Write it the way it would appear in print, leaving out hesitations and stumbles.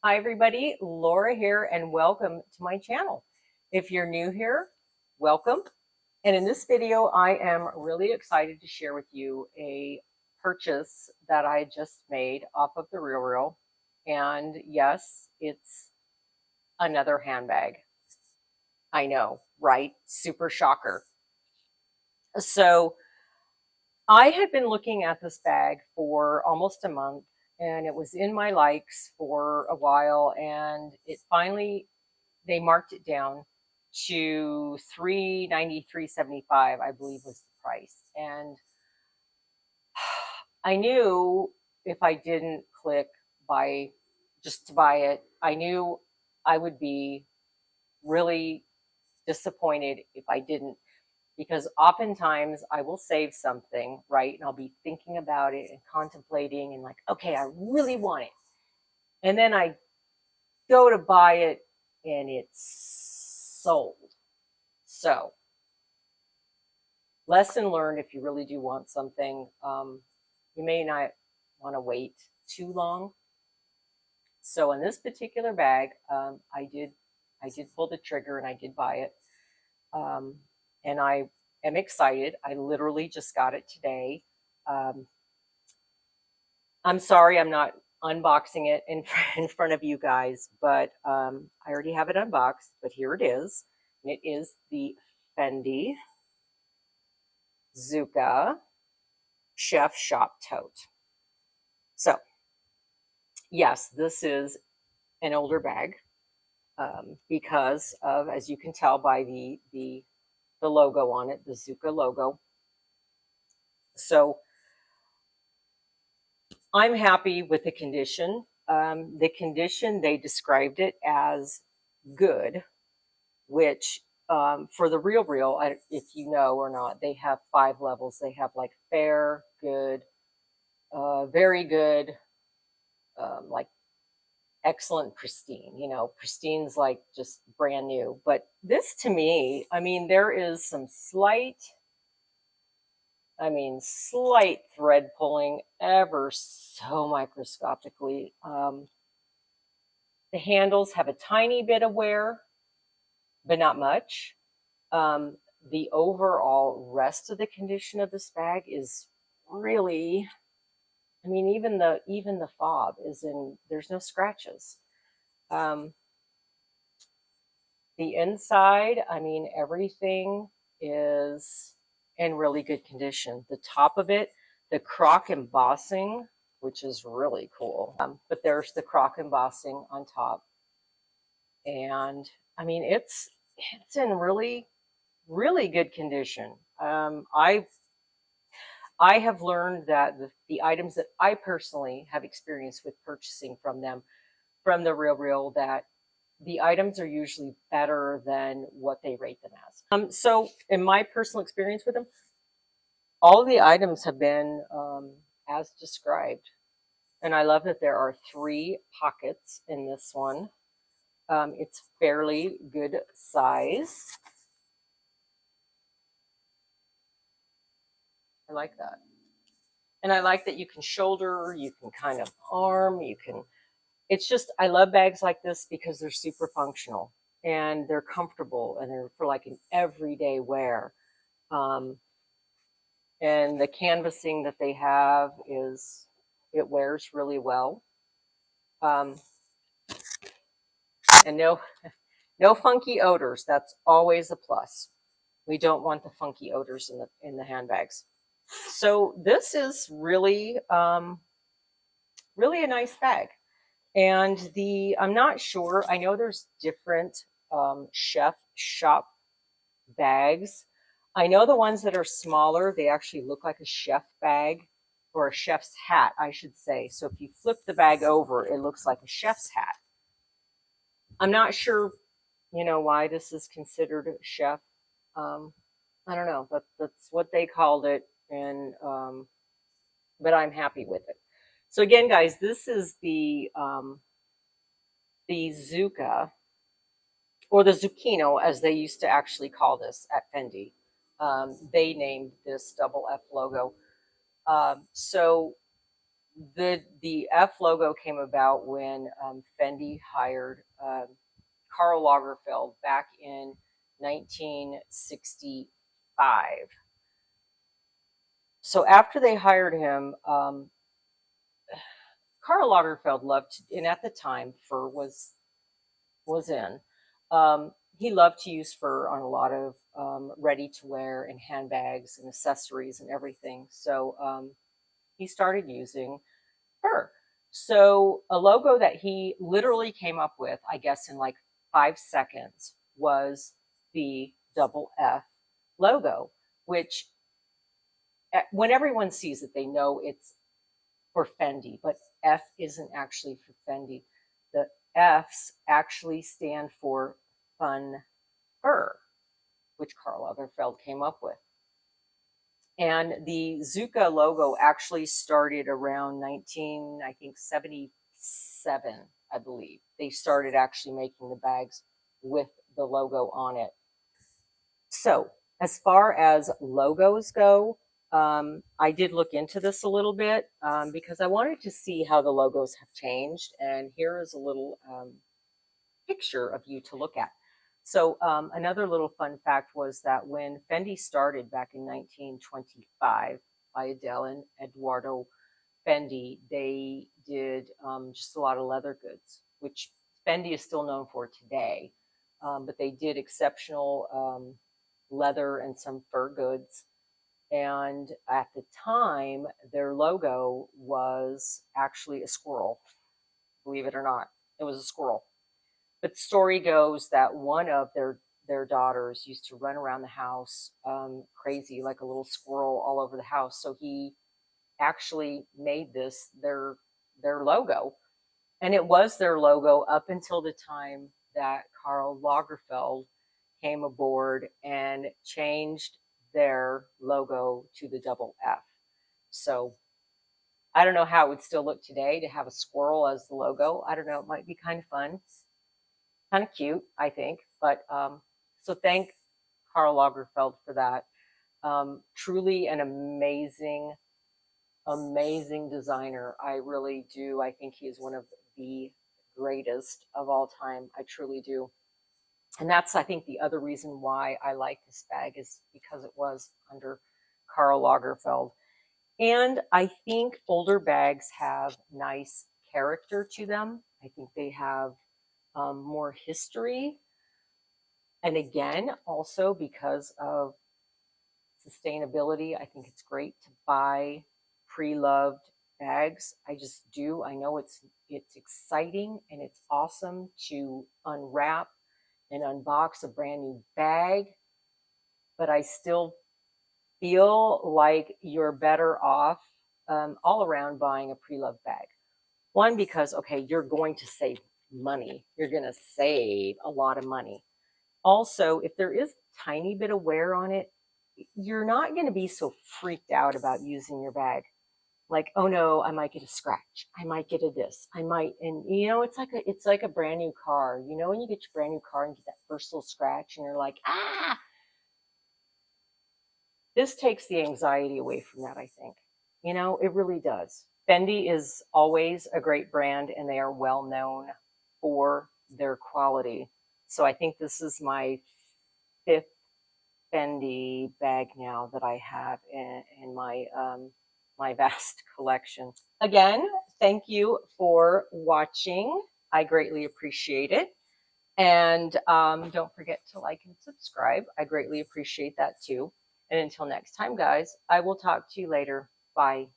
Hi everybody, Laura here and welcome to my channel. If you're new here, welcome. And in this video, I am really excited to share with you a purchase that I just made off of the RealReal. And yes, it's another handbag. I know, right? Super shocker. So I had been looking at this bag for almost a month and it was in my likes for a while, and it finally they marked it down to $393.75, I believe was the price. And I knew if I didn't click buy just to buy it, I knew I would be really disappointed if I didn't, because oftentimes I will save something, right? And I'll be thinking about it and contemplating and like, okay, I really want it. And then I go to buy it and it's sold. So, lesson learned: if you really do want something, you may not want to wait too long. So in this particular bag, I did pull the trigger and I did buy it. And I am excited. I literally just got it today. I'm sorry I'm not unboxing it in front of you guys, but I already have it unboxed, but here it is. And it is the Fendi Zucca Chef Shop Tote. So yes, this is an older bag because of, as you can tell by the logo on it, the Zucca logo. So I'm happy with the condition. The condition, they described it as good, which for the RealReal, if you know or not, they have 5 levels. They have like fair, good, very good, like excellent, pristine. You know, pristine's like just brand new. But this, to me, I mean, there is some slight thread pulling, ever so microscopically. The handles have a tiny bit of wear, but not much. The overall rest of the condition of this bag is really, I mean, even the fob is in, there's no scratches. The inside, I mean, everything is in really good condition. The top of it, the croc embossing, which is really cool. But there's the croc embossing on top. And I mean, it's in really, really good condition. I have learned that the items that I personally have experienced with purchasing from them, from the RealReal, that the items are usually better than what they rate them as. So in my personal experience with them, all of the items have been as described. And I love that there are 3 pockets in this one. It's fairly good size. I like that. And I like that you can shoulder, you can kind of arm, you can, it's just, I love bags like this because they're super functional and they're comfortable and they're for like an everyday wear. And the canvassing that they have is, it wears really well. And no funky odors. That's always a plus. We don't want the funky odors in the handbags. So this is really, really a nice bag. And I'm not sure, I know there's different chef shop bags. I know the ones that are smaller, they actually look like a chef bag, or a chef's hat, I should say. So if you flip the bag over, it looks like a chef's hat. I'm not sure, why this is considered a chef. I don't know, but that's what they called it. And but I'm happy with it. So again, guys, this is the Zucca, or the Zucchino, as they used to actually call this at Fendi. They named this double F logo. So The F logo came about when Fendi hired Karl Lagerfeld back in 1965. So after they hired him, Karl Lagerfeld loved to, and at the time fur was in. He loved to use fur on a lot of ready to wear and handbags and accessories and everything. So he started using fur. So a logo that he literally came up with, I guess in like 5 seconds, was the double F logo, which when everyone sees it, they know it's for Fendi, but F isn't actually for Fendi. The F's actually stand for fun fur, which Karl Lagerfeld came up with. And the Zucca logo actually started around 1977, I believe. They started actually making the bags with the logo on it. So as far as logos go, I did look into this a little bit because I wanted to see how the logos have changed. And here is a little picture of you to look at. So another little fun fact was that when Fendi started back in 1925 by Adele and Eduardo Fendi, they did just a lot of leather goods, which Fendi is still known for today. But they did exceptional leather and some fur goods. And at the time, their logo was actually a squirrel, believe it or not. It was a squirrel. But the story goes that one of their daughters used to run around the house crazy, like a little squirrel all over the house. So he actually made this their logo. And it was their logo up until the time that Karl Lagerfeld came aboard and changed their logo to the double F. So I don't know how it would still look today to have a squirrel as the logo. I don't know. It might be kind of fun, kind of cute, I think. But so thank Karl Lagerfeld for that. Truly an amazing, amazing designer. I really do. I think he is one of the greatest of all time. I truly do. And that's, I think, the other reason why I like this bag is because it was under Karl Lagerfeld. And I think older bags have nice character to them. I think they have more history. And again, also because of sustainability, I think it's great to buy pre-loved bags. I just do. I know it's exciting and it's awesome to unwrap and unbox a brand new bag, but I still feel like you're better off all around buying a pre-loved bag. One, because, okay, you're going to save money. You're going to save a lot of money. Also, if there is a tiny bit of wear on it, you're not going to be so freaked out about using your bag. Like, oh no, I might get a scratch. I might get a this. I might, and you know, it's like a brand new car. You know, when you get your brand new car and get that first little scratch, and you're like, ah. This takes the anxiety away from that, I think. You know, it really does. Fendi is always a great brand, and they are well known for their quality. So I think this is my 5th Fendi bag now that I have in my my vast collection. Again, thank you for watching. I greatly appreciate it. And don't forget to like and subscribe. I greatly appreciate that too. And until next time, guys, I will talk to you later. Bye.